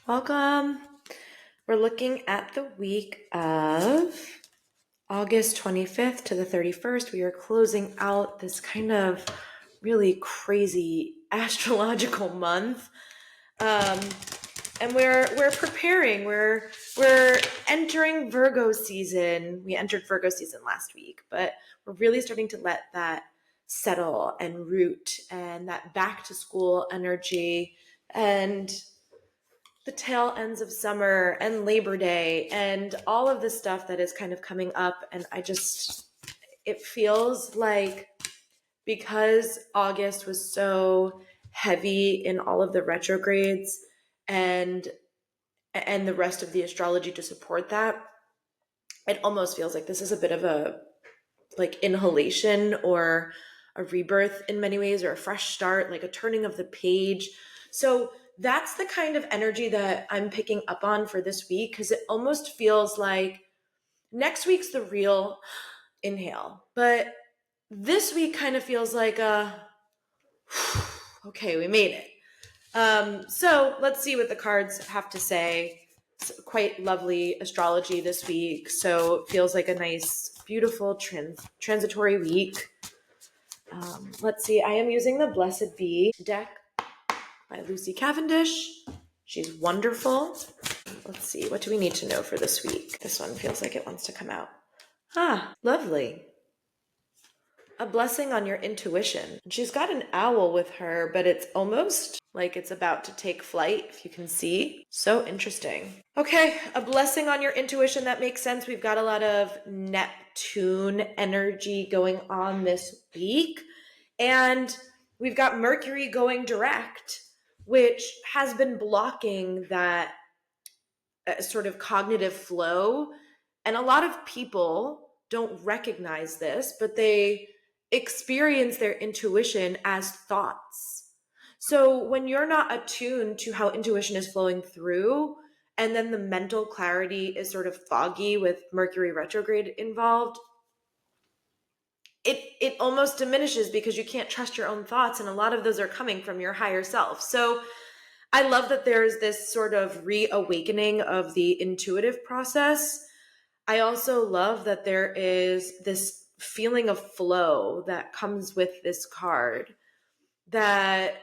Welcome. We're looking at the week of August 25th to the 31st. We are closing out this kind of really crazy astrological month. And we're preparing. We're entering Virgo season. We entered Virgo season last week, but we're really starting to let that settle and root, and that back to school energy and the tail ends of summer and Labor Day and all of the stuff that is kind of coming up. And it feels like, because August was so heavy in all of the retrogrades and the rest of the astrology to support that, it almost feels like this is a bit of a inhalation or a rebirth in many ways, or a fresh start, like a turning of the page. So that's the kind of energy that I'm picking up on for this week, because it almost feels like next week's the real inhale, but this week kind of feels like okay, we made it. So let's see what the cards have to say. It's quite lovely astrology this week, so it feels like a nice, beautiful transitory week. Let's see. I am using the Blessed Bee deck by Lucy Cavendish. She's wonderful. Let's see. What do we need to know for this week? This one feels like it wants to come out. Lovely. A blessing on your intuition. She's got an owl with her, but it's almost like it's about to take flight, if you can see. So interesting. Okay, a blessing on your intuition. That makes sense. We've got a lot of Neptune energy going on this week. And we've got Mercury going direct, which has been blocking that sort of cognitive flow. And a lot of people don't recognize this, but they experience their intuition as thoughts. So when you're not attuned to how intuition is flowing through, and then the mental clarity is sort of foggy with Mercury retrograde involved, it almost diminishes because you can't trust your own thoughts, and a lot of those are coming from your higher self. So I love that there's this sort of reawakening of the intuitive process. I also love that there is this feeling of flow that comes with this card, that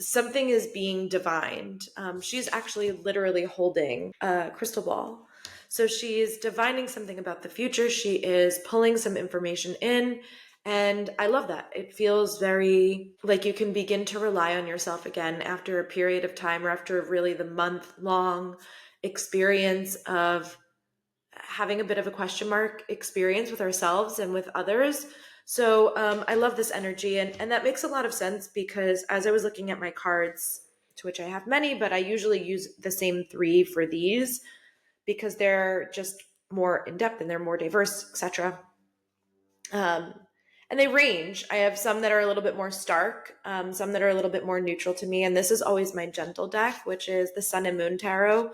something is being divined. She's actually literally holding a crystal ball. So she's divining something about the future. She is pulling some information in. And I love that. It feels very like you can begin to rely on yourself again after a period of time, or after really the month-long experience of having a bit of a question mark experience with ourselves and with others. So I love this energy. And that makes a lot of sense, because as I was looking at my cards, to which I have many, but I usually use the same three for these because they're just more in-depth and they're more diverse, etc. And they range. I have some that are a little bit more stark, some that are a little bit more neutral to me. And this is always my gentle deck, which is the Sun and Moon Tarot.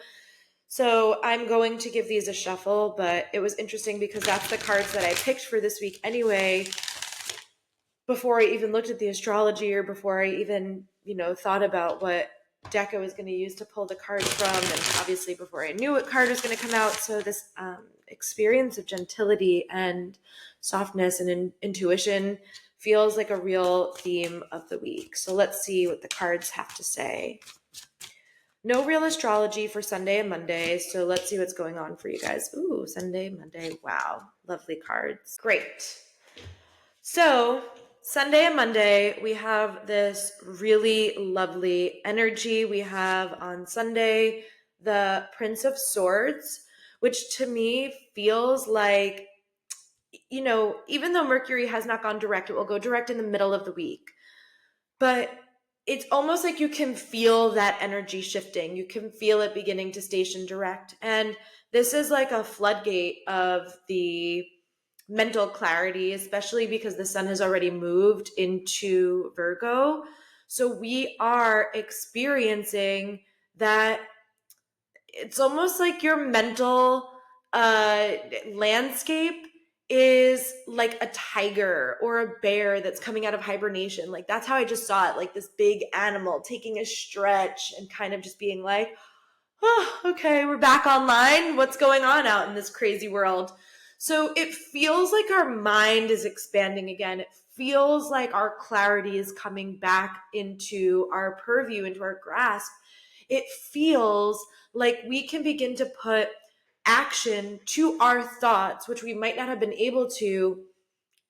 So I'm going to give these a shuffle, but it was interesting because that's the cards that I picked for this week anyway, before I even looked at the astrology, or before I even, thought about what deck I was going to use to pull the cards from, and obviously before I knew what card was going to come out. So this experience of gentility and softness and intuition feels like a real theme of the week. So let's see what the cards have to say. No real astrology for Sunday and Monday, so let's see what's going on for you guys. Ooh, Sunday, Monday, wow, lovely cards. Great. So Sunday and Monday, we have this really lovely energy. We have on Sunday the Prince of Swords, which to me feels like, even though Mercury has not gone direct, it will go direct in the middle of the week. But it's almost like you can feel that energy shifting. You can feel it beginning to station direct. And this is like a floodgate of the mental clarity, especially because the sun has already moved into Virgo. So we are experiencing that. It's almost like your mental landscape is like a tiger or a bear that's coming out of hibernation. Like, that's how I just saw it, like this big animal taking a stretch and kind of just being like, Oh, okay, we're back online. What's going on out in this crazy world? So it feels like our mind is expanding again. It feels like our clarity is coming back into our purview, into our grasp. It feels like we can begin to put action to our thoughts, which we might not have been able to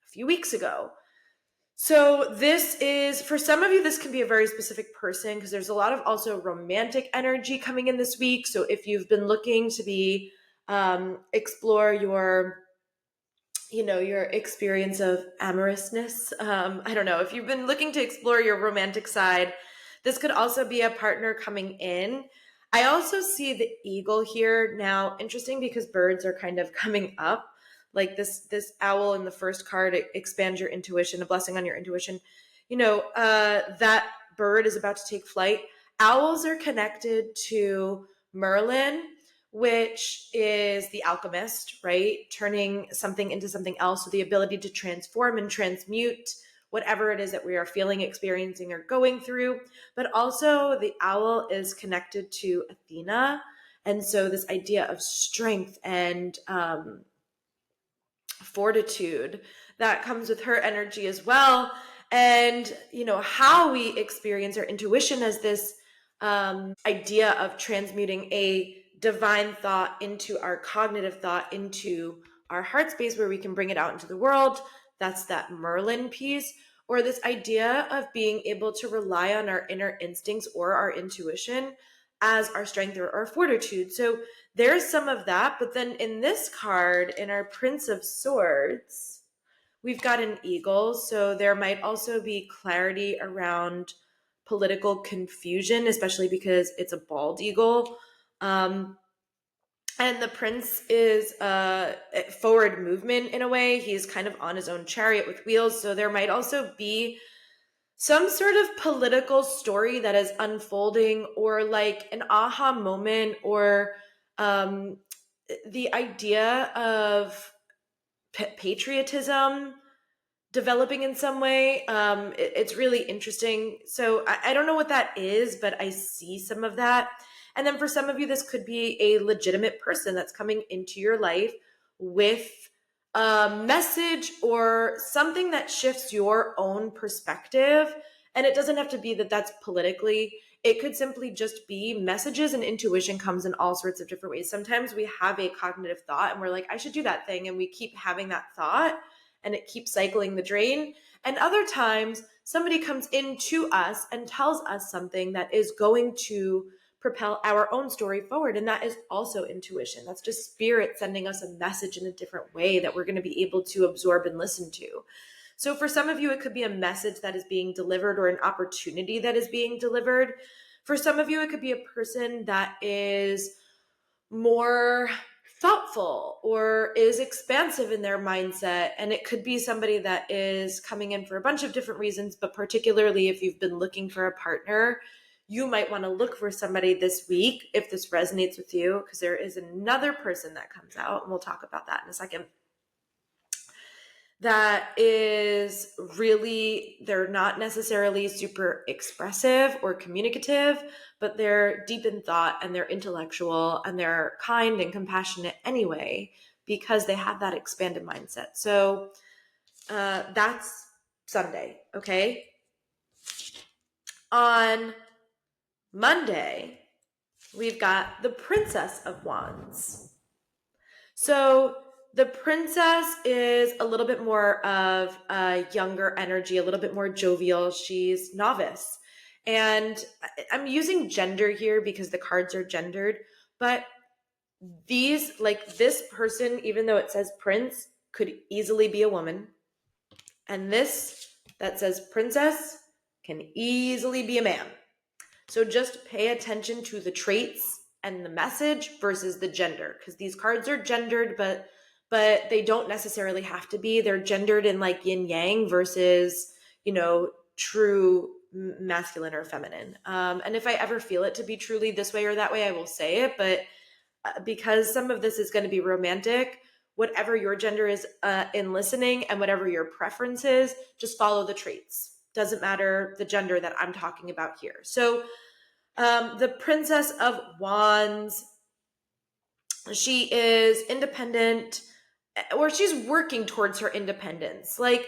a few weeks ago. So this is, for some of you, this can be a very specific person because there's a lot of also romantic energy coming in this week. So if you've been looking to be explore your experience of amorousness, I don't know, if you've been looking to explore your romantic side, this could also be a partner coming in. I also see the eagle here now. Interesting because birds are kind of coming up, like this owl in the first card. It expands your intuition, a blessing on your intuition. That bird is about to take flight. Owls are connected to Merlin, which is the alchemist, right? Turning something into something else, so the ability to transform and transmute whatever it is that we are feeling, experiencing, or going through. But also, the owl is connected to Athena. And so, this idea of strength and fortitude that comes with her energy as well. And, how we experience our intuition as this idea of transmuting a divine thought into our cognitive thought, into our heart space where we can bring it out into the world. That's that Merlin piece. Or this idea of being able to rely on our inner instincts or our intuition as our strength or our fortitude. So there's some of that. But then in this card, in our Prince of Swords, we've got an eagle. So there might also be clarity around political confusion, especially because it's a bald eagle. And the prince is forward movement in a way. He's kind of on his own chariot with wheels. So there might also be some sort of political story that is unfolding, or like an aha moment, or the idea of patriotism developing in some way. It's really interesting. So I don't know what that is, but I see some of that. And then for some of you, this could be a legitimate person that's coming into your life with a message or something that shifts your own perspective. And it doesn't have to be that that's politically. It could simply just be messages, and intuition comes in all sorts of different ways. Sometimes we have a cognitive thought and we're like, I should do that thing. And we keep having that thought and it keeps cycling the drain. And other times somebody comes into us and tells us something that is going to propel our own story forward. And that is also intuition. That's just spirit sending us a message in a different way that we're going to be able to absorb and listen to. So for some of you, it could be a message that is being delivered or an opportunity that is being delivered. For some of you, it could be a person that is more thoughtful or is expansive in their mindset. And it could be somebody that is coming in for a bunch of different reasons, but particularly if you've been looking for a partner, you might want to look for somebody this week if this resonates with you, because there is another person that comes out, and we'll talk about that in a second, that is really, they're not necessarily super expressive or communicative, but they're deep in thought and they're intellectual and they're kind and compassionate anyway, because they have that expanded mindset. So that's Sunday, okay? On Monday, we've got the Princess of Wands. So the princess is a little bit more of a younger energy, a little bit more jovial. She's novice. And I'm using gender here because the cards are gendered, but this person, even though it says prince, could easily be a woman. And this that says princess can easily be a man. So just pay attention to the traits and the message versus the gender, because these cards are gendered, but they don't necessarily have to be. They're gendered in like yin yang versus, true masculine or feminine. And if I ever feel it to be truly this way or that way, I will say it. But because some of this is going to be romantic, whatever your gender is in listening and whatever your preference is, just follow the traits. Doesn't matter the gender that I'm talking about here. So The Princess of Wands, she is independent, or she's working towards her independence. Like,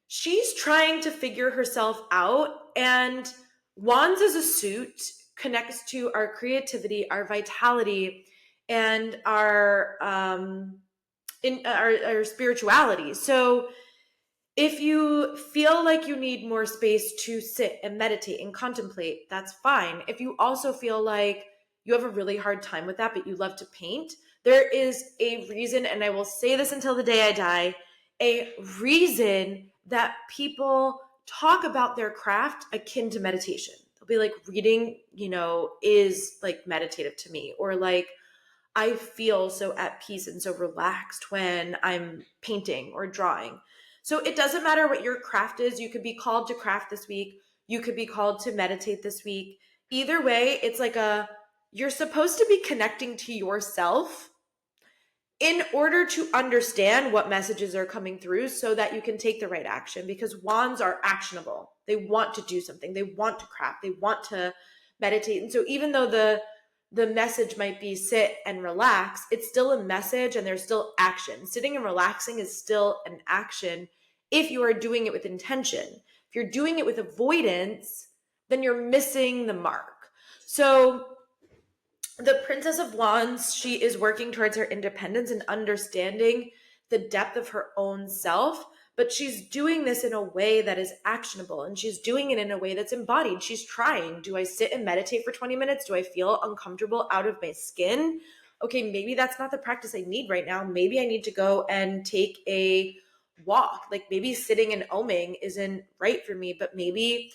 she's trying to figure herself out, and Wands as a suit connects to our creativity, our vitality, and our spirituality. So if you feel like you need more space to sit and meditate and contemplate, that's fine. If you also feel like you have a really hard time with that, but you love to paint, there is a reason, and I will say this until the day I die, a reason that people talk about their craft akin to meditation. They'll be like, reading, is like meditative to me, or like, I feel so at peace and so relaxed when I'm painting or drawing. So it doesn't matter what your craft is. You could be called to craft this week. You could be called to meditate this week. Either way, it's like you're supposed to be connecting to yourself in order to understand what messages are coming through so that you can take the right action, because wands are actionable. They want to do something. They want to craft. They want to meditate. And so even though the message might be sit and relax, it's still a message and there's still action. Sitting and relaxing is still an action if you are doing it with intention. If you're doing it with avoidance, then you're missing the mark. So the Princess of Wands, she is working towards her independence and understanding the depth of her own self, but she's doing this in a way that is actionable, and she's doing it in a way that's embodied. She's trying. Do I sit and meditate for 20 minutes? Do I feel uncomfortable out of my skin? Okay, maybe that's not the practice I need right now. Maybe I need to go and take a walk. Like, maybe sitting and oming isn't right for me, but maybe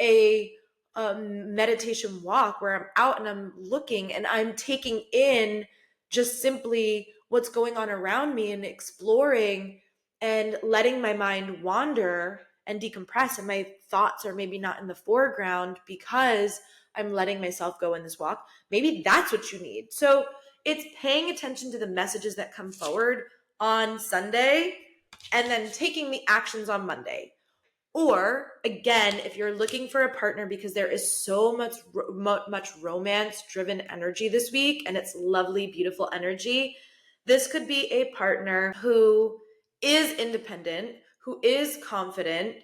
a meditation walk where I'm out and I'm looking and I'm taking in just simply what's going on around me and exploring and letting my mind wander and decompress. And my thoughts are maybe not in the foreground because I'm letting myself go in this walk. Maybe that's what you need. So it's paying attention to the messages that come forward on Sunday and then taking the actions on Monday. Or again, if you're looking for a partner because there is so much romance driven energy this week, and it's lovely, beautiful energy, this could be a partner who is independent, who is confident,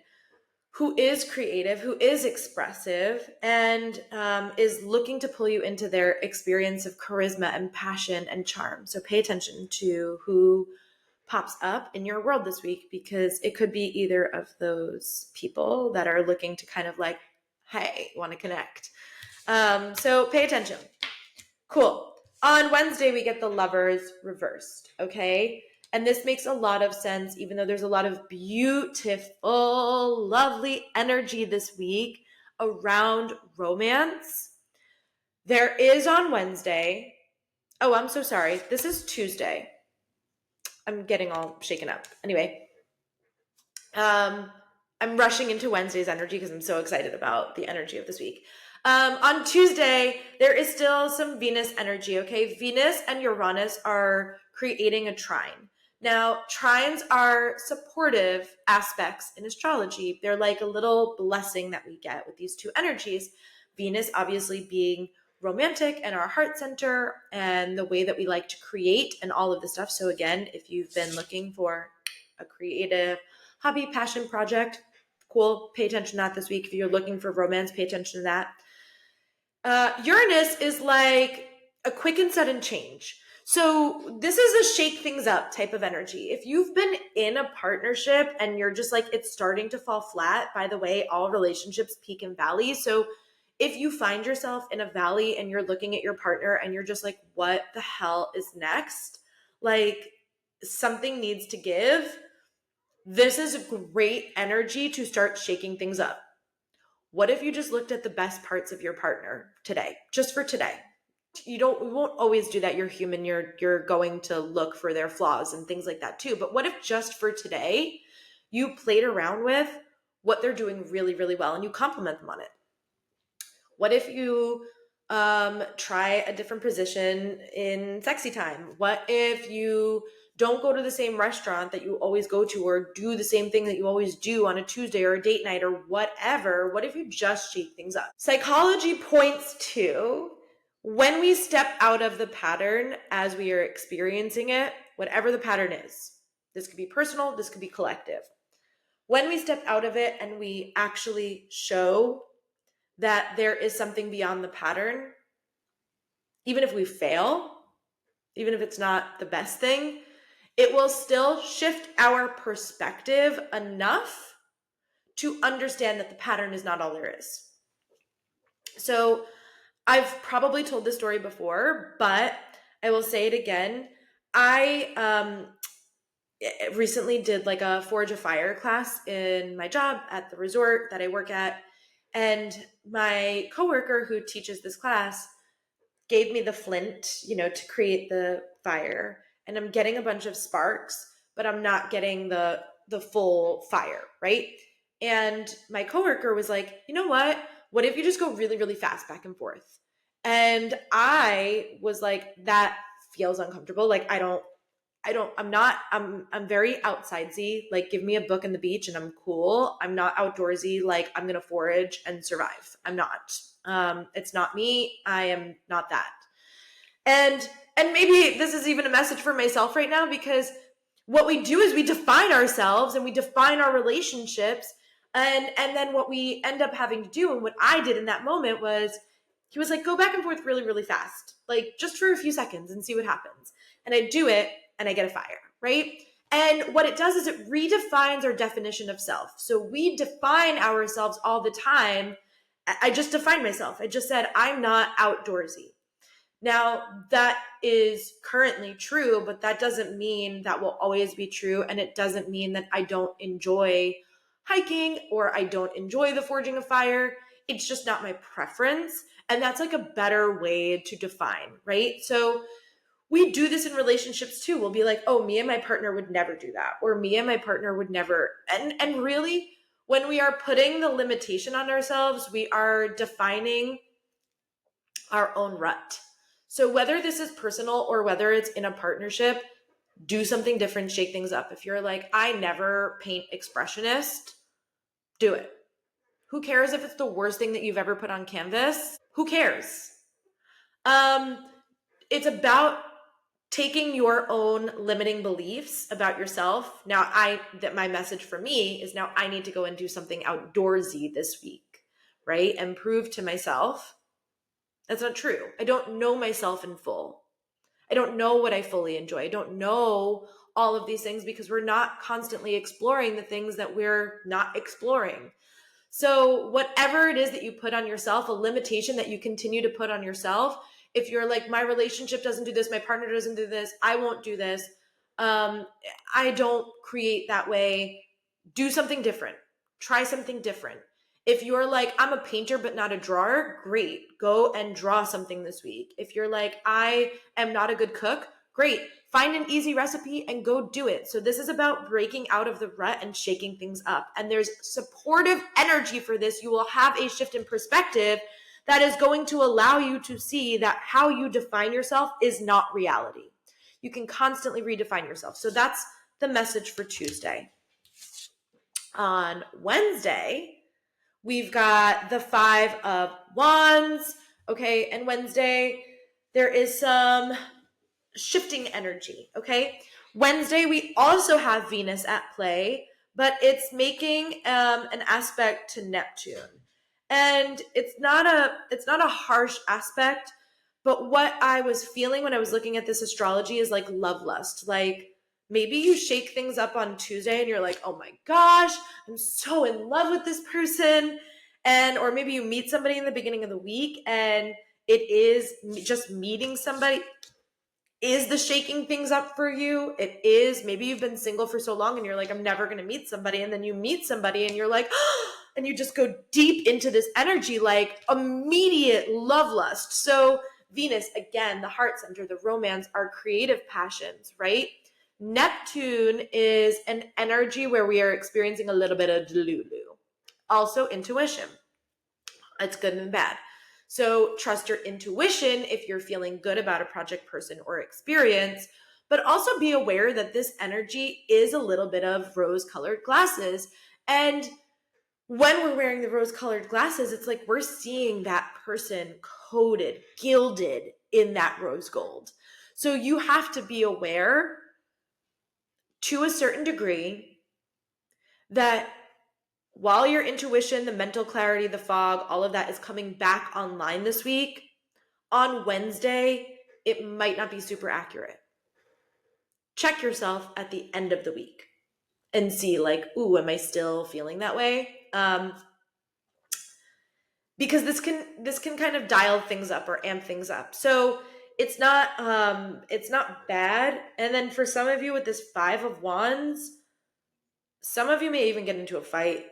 who is creative, who is expressive, and is looking to pull you into their experience of charisma and passion and charm. So pay attention to who pops up in your world this week, because it could be either of those people that are looking to kind of like, hey, want to connect. So pay attention. Cool. On Wednesday, we get the Lovers reversed, okay? And this makes a lot of sense, even though there's a lot of beautiful, lovely energy this week around romance. There is on Wednesday. Oh, I'm so sorry. This is Tuesday. I'm getting all shaken up. Anyway, I'm rushing into Wednesday's energy because I'm so excited about the energy of this week. On Tuesday, there is still some Venus energy, okay? Venus and Uranus are creating a trine. Now, trines are supportive aspects in astrology. They're like a little blessing that we get with these two energies. Venus obviously being romantic and our heart center and the way that we like to create and all of the stuff. So again, if you've been looking for a creative hobby, passion project, cool, pay attention to that this week. If you're looking for romance, pay attention to that. Uranus is like a quick and sudden change. So this is a shake things up type of energy. If you've been in a partnership and you're just like, it's starting to fall flat, by the way, all relationships peak and valley. So if you find yourself in a valley and you're looking at your partner and you're just like, what the hell is next? Like, something needs to give. This is great energy to start shaking things up. What if you just looked at the best parts of your partner today, just for today? We won't always do that. You're human. You're going to look for their flaws and things like that too. But what if just for today, you played around with what they're doing really, really well and you compliment them on it? What if you try a different position in sexy time? What if you Don't go to the same restaurant that you always go to, or do the same thing that you always do on a Tuesday or a date night or whatever. What if you just shake things up? Psychology points to when we step out of the pattern as we are experiencing it, whatever the pattern is. This could be personal, this could be collective. When we step out of it and we actually show that there is something beyond the pattern, even if we fail, even if it's not the best thing, it will still shift our perspective enough to understand that the pattern is not all there is. So I've probably told this story before, but I will say it again. I recently did like a Forge a Fire class in my job at the resort that I work at. And my coworker who teaches this class gave me the flint, to create the fire. And I'm getting a bunch of sparks, but I'm not getting the full fire, right? And my coworker was like, you know what? What if you just go really, really fast back and forth? And I was like, that feels uncomfortable. Like, I'm very outsidesy. Like, give me a book and the beach and I'm cool. I'm not outdoorsy. Like, I'm going to forage and survive. I'm not. It's not me. I am not that. And maybe this is even a message for myself right now, because what we do is we define ourselves and we define our relationships. And then what we end up having to do, and what I did in that moment was, he was like, go back and forth really, really fast, like just for a few seconds and see what happens. And I do it and I get a fire, right? And what it does is it redefines our definition of self. So we define ourselves all the time. I just defined myself. I just said, I'm not outdoorsy. Now, that is currently true, but that doesn't mean that will always be true. And it doesn't mean that I don't enjoy hiking or I don't enjoy the forging of fire. It's just not my preference. And that's like a better way to define, right? So we do this in relationships too. We'll be like, oh, me and my partner would never do that. Or me and my partner would never. And really, when we are putting the limitation on ourselves, we are defining our own rut. So whether this is personal or whether it's in a partnership, do something different, shake things up. If you're like, I never paint expressionist, do it. Who cares if it's the worst thing that you've ever put on canvas? Who cares? It's about taking your own limiting beliefs about yourself. Now, my message for me is now I need to go and do something outdoorsy this week, right? And prove to myself that's not true. I don't know myself in full. I don't know what I fully enjoy. I don't know all of these things because we're not constantly exploring the things that we're not exploring. So whatever it is that you put on yourself, a limitation that you continue to put on yourself, if you're like, my relationship doesn't do this, my partner doesn't do this, I won't do this, I don't create that way, do something different. Try something different. If you're like, I'm a painter but not a drawer, great. Go and draw something this week. If you're like, I am not a good cook, great. Find an easy recipe and go do it. So this is about breaking out of the rut and shaking things up. And there's supportive energy for this. You will have a shift in perspective that is going to allow you to see that how you define yourself is not reality. You can constantly redefine yourself. So that's the message for Tuesday. On Wednesday, we've got the 5 of Wands. Okay, and Wednesday, there is some shifting energy, okay? Wednesday, we also have Venus at play, but it's making an aspect to Neptune. And it's not a harsh aspect, but what I was feeling when I was looking at this astrology is like love lust. Like, maybe you shake things up on Tuesday and you're like, oh my gosh, I'm so in love with this person. Or maybe you meet somebody in the beginning of the week and it is just meeting somebody is the shaking things up for you. It is. Maybe you've been single for so long and you're like, I'm never going to meet somebody. And then you meet somebody and you're like, and you just go deep into this energy, like immediate love lust. So Venus, again, the heart center, the romance, our creative passions, right? Neptune is an energy where we are experiencing a little bit of delulu. Also intuition. It's good and bad. So trust your intuition if you're feeling good about a project, person, or experience. but also be aware that this energy is a little bit of rose-colored glasses. And when we're wearing the rose-colored glasses, it's like we're seeing that person coated, gilded in that rose gold. So you have to be aware to a certain degree that while your intuition, the mental clarity, the fog, all of that is coming back online this week, on Wednesday, it might not be super accurate. Check yourself at the end of the week and see like, ooh, am I still feeling that way? Because this can kind of dial things up or amp things up. So it's not bad. And then for some of you with this 5 of Wands, some of you may even get into a fight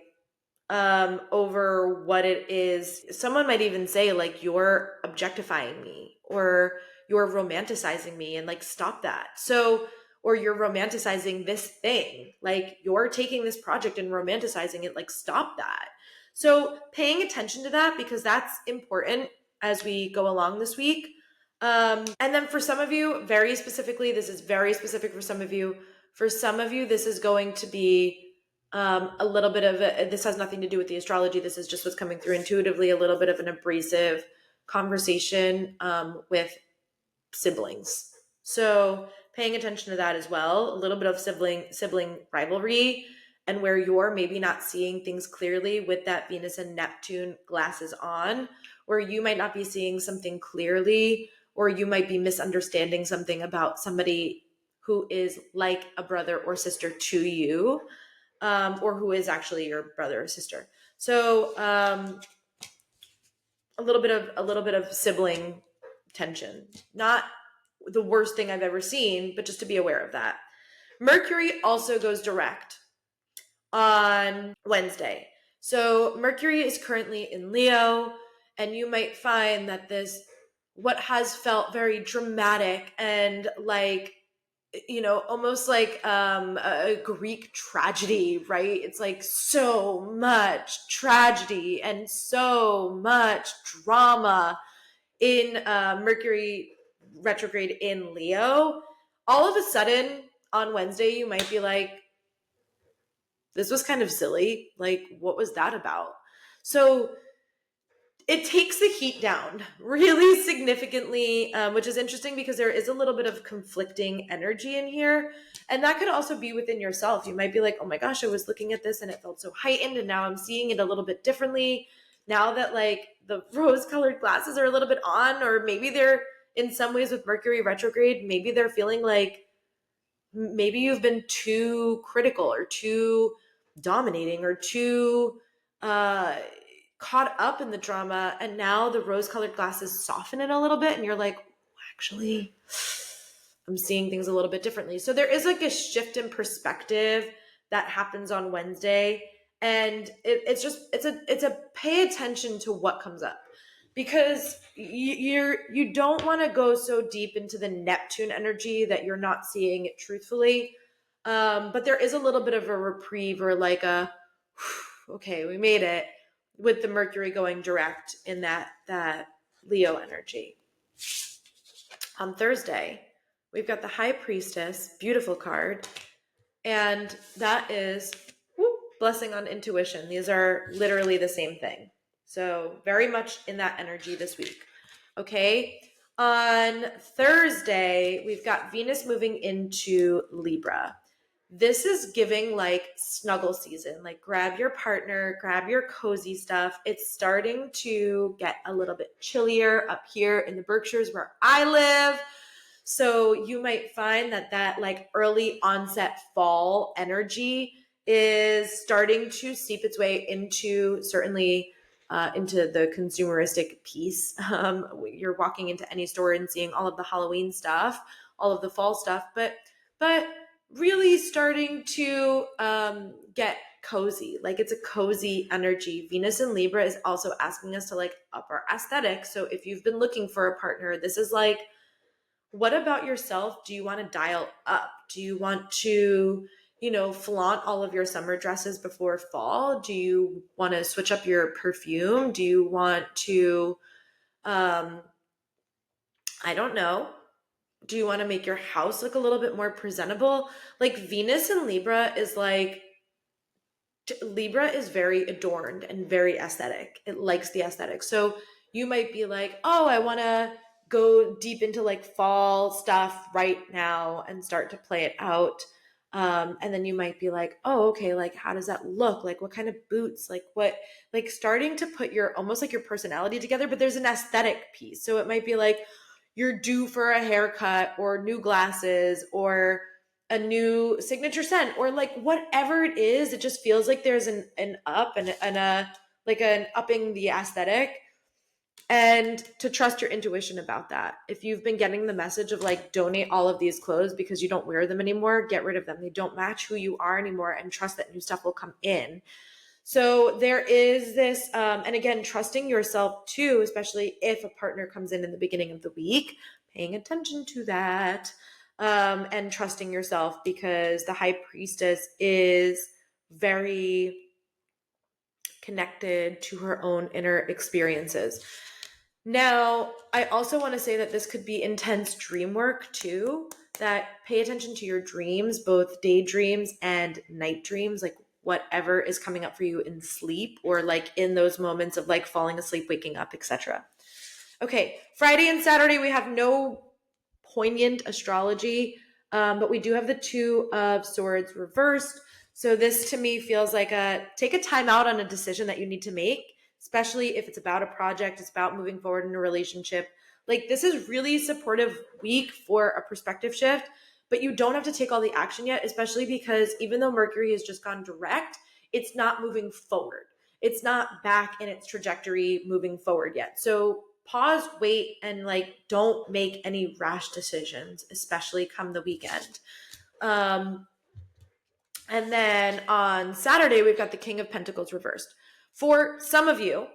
over what it is. Someone might even say like, you're objectifying me, or you're romanticizing me, and like, stop that. So, or you're romanticizing this thing, like you're taking this project and romanticizing it, like, stop that. So paying attention to that, because that's important as we go along this week. And then for some of you, very specifically, this is very specific for some of you. For some of you, this is going to be a little bit of this has nothing to do with the astrology. This is just what's coming through intuitively, a little bit of an abrasive conversation with siblings. So paying attention to that as well, a little bit of sibling rivalry, and where you're maybe not seeing things clearly with that Venus and Neptune glasses on, where you might not be seeing something clearly, or you might be misunderstanding something about somebody who is like a brother or sister to you, or who is actually your brother or sister. So a little bit of sibling tension. Not the worst thing I've ever seen, but just to be aware of that. Mercury also goes direct on Wednesday. So Mercury is currently in Leo, and you might find that this, what has felt very dramatic and like, you know, almost like a Greek tragedy, right? It's like so much tragedy and so much drama in Mercury retrograde in Leo. All of a sudden on Wednesday, you might be like, this was kind of silly. Like, what was that about? So it takes the heat down really significantly, which is interesting because there is a little bit of conflicting energy in here. And that could also be within yourself. You might be like, oh my gosh, I was looking at this and it felt so heightened, and now I'm seeing it a little bit differently. Now that like the rose-colored glasses are a little bit on, or maybe they're in some ways with Mercury retrograde, maybe they're feeling like maybe you've been too critical or too dominating or too caught up in the drama, and now the rose-colored glasses soften it a little bit and you're like, actually, I'm seeing things a little bit differently. So there is like a shift in perspective that happens on Wednesday, and it's a pay attention to what comes up, because you don't want to go so deep into the Neptune energy that you're not seeing it truthfully. But there is a little bit of a reprieve, or like a, okay, we made it, with the Mercury going direct in that Leo energy. On Thursday, we've got the High Priestess, beautiful card, and that is blessing on intuition. These are literally the same thing. So very much in that energy this week. Okay. On Thursday, we've got Venus moving into Libra. This is giving like snuggle season, like grab your partner, grab your cozy stuff. It's starting to get a little bit chillier up here in the Berkshires where I live. So you might find that like early onset fall energy is starting to seep its way into, certainly into the consumeristic piece. You're walking into any store and seeing all of the Halloween stuff, all of the fall stuff, but really starting to get cozy. Like, it's a cozy energy. Venus in Libra is also asking us to like up our aesthetic. So if you've been looking for a partner, this is like, what about yourself do you want to dial up? Do you want to, you know, flaunt all of your summer dresses before fall? Do you want to switch up your perfume? Do you want to, I don't know, do you want to make your house look a little bit more presentable? Like Venus in Libra is like, Libra is very adorned and very aesthetic. It likes the aesthetic. So you might be like, oh, I want to go deep into like fall stuff right now and start to play it out. And then you might be like, oh, okay, like how does that look? Like what kind of boots? Like what, like starting to put your almost like your personality together, but there's an aesthetic piece. So it might be like you're due for a haircut or new glasses or a new signature scent or like whatever it is. It just feels like there's an up and a like an upping the aesthetic, and to trust your intuition about that. If you've been getting the message of like donate all of these clothes because you don't wear them anymore, get rid of them. They don't match who you are anymore, and trust that new stuff will come in. So there is this, and again, trusting yourself too, especially if a partner comes in the beginning of the week, paying attention to that, and trusting yourself, because the high priestess is very connected to her own inner experiences. Now, I also want to say that this could be intense dream work too, that pay attention to your dreams, both daydreams and night dreams, like whatever is coming up for you in sleep or like in those moments of like falling asleep, waking up, etc. Okay, Friday and Saturday, we have no poignant astrology, but we do have the Two of Swords reversed. So this to me feels like take a time out on a decision that you need to make, especially if it's about a project, it's about moving forward in a relationship. Like this is really supportive week for a perspective shift, but you don't have to take all the action yet, especially because even though Mercury has just gone direct, it's not moving forward. It's not back in its trajectory moving forward yet. So pause, wait, and like don't make any rash decisions, especially come the weekend. And then on Saturday, we've got the King of Pentacles reversed. For some of you,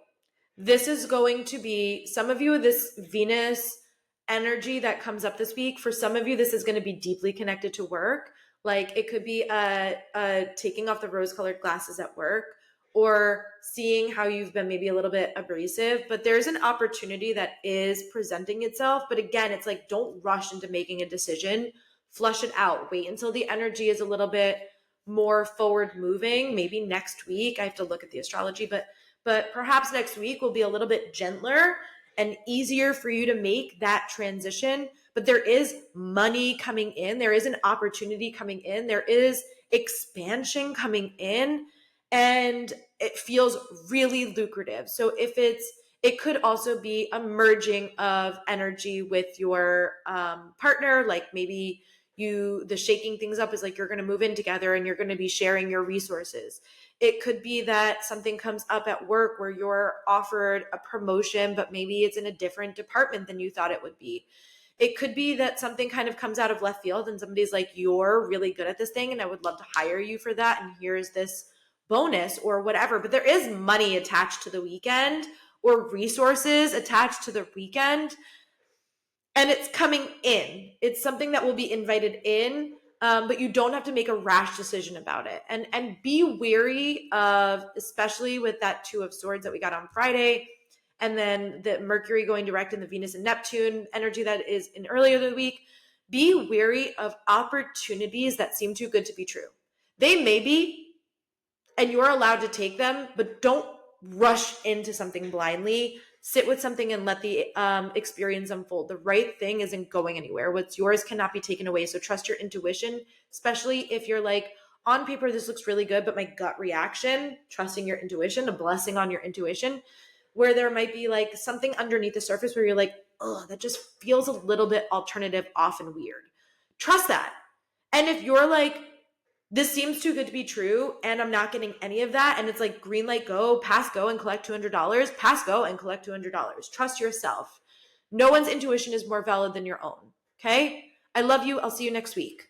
this is going to be, some of you, this Venus energy that comes up this week, for some of you, this is going to be deeply connected to work. Like it could be taking off the rose-colored glasses at work, or seeing how you've been maybe a little bit abrasive, but there's an opportunity that is presenting itself. But again, it's like, don't rush into making a decision, flush it out, wait until the energy is a little bit more forward moving. Maybe next week, I have to look at the astrology, but perhaps next week will be a little bit gentler and easier for you to make that transition. But there is money coming in. There is an opportunity coming in. There is expansion coming in, and it feels really lucrative. So it could also be a merging of energy with your partner. Like maybe the shaking things up is like you're going to move in together and you're going to be sharing your resources. It could be that something comes up at work where you're offered a promotion, but maybe it's in a different department than you thought it would be. It could be that something kind of comes out of left field and somebody's like, you're really good at this thing and I would love to hire you for that, and here's this bonus or whatever. But there is money attached to the weekend, or resources attached to the weekend, and it's coming in. It's something that will be invited in, but you don't have to make a rash decision about it. And be wary of, especially with that Two of Swords that we got on Friday, and then the Mercury going direct in the Venus and Neptune energy that is in earlier in the week. Be wary of opportunities that seem too good to be true. They may be, and you're allowed to take them, but don't rush into something blindly. Sit with something and let the experience unfold. The right thing isn't going anywhere. What's yours cannot be taken away. So trust your intuition, especially if you're like, on paper, this looks really good, but my gut reaction, trusting your intuition, a blessing on your intuition, where there might be like something underneath the surface where you're like, oh, that just feels a little bit alternative, off, and weird. Trust that. And if you're like, this seems too good to be true and I'm not getting any of that, and it's like green light, go, pass go and collect $200, pass go and collect $200. Trust yourself. No one's intuition is more valid than your own. Okay? I love you. I'll see you next week.